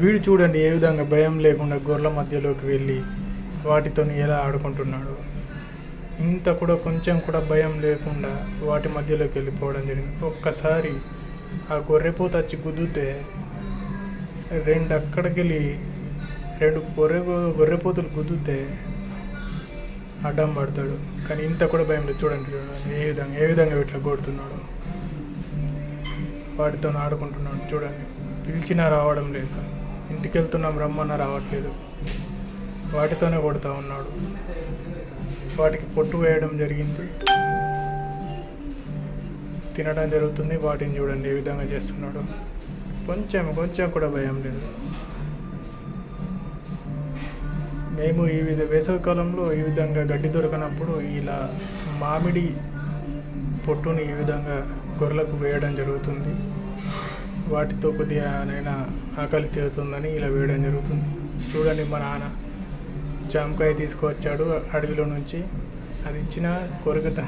వీడు చూడండి ఏ విధంగా భయం లేకుండా గొర్రెల మధ్యలోకి వెళ్ళి వాటితో ఎలా ఆడుకుంటున్నాడు. ఇంత కూడా కొంచెం కూడా భయం లేకుండా వాటి మధ్యలోకి వెళ్ళిపోవడం జరిగింది. ఒక్కసారి ఆ గొర్రెపోత వచ్చి గుద్దితే రెండు గొర్రెపోతులు గుద్దితే అడ్డం పడతాడు. కానీ ఇంత కూడా భయం లేదు. చూడండి ఏ విధంగా ఇట్లా కొడుతున్నాడు, వాటితో ఆడుకుంటున్నాడు. చూడండి, పిలిచినా రావడం లేదు, ఇంటికి వెళ్తున్నాం రమ్మన్నా రావట్లేదు, వాటితోనే కొడుతూ ఉన్నాడు. వాటికి పొట్టు వేయడం జరిగింది, తినడం జరుగుతుంది. వాటిని చూడండి ఏ విధంగా చేస్తున్నాడు. కొంచెం కూడా భయం లేదు. మేము వేసవికాలంలో ఈ విధంగా గడ్డి దొరకనప్పుడు ఇలా మామిడి పొట్టుని ఈ విధంగా గొర్రెలకు వేయడం జరుగుతుంది. వాటితో కొద్దిగా నైనా ఆకలి తీరుతుందని ఇలా వేయడం జరుగుతుంది. చూడండి, మా నాన్న జామకాయ తీసుకువచ్చాడు అడవిలో నుంచి. అది ఇచ్చిన కొరకత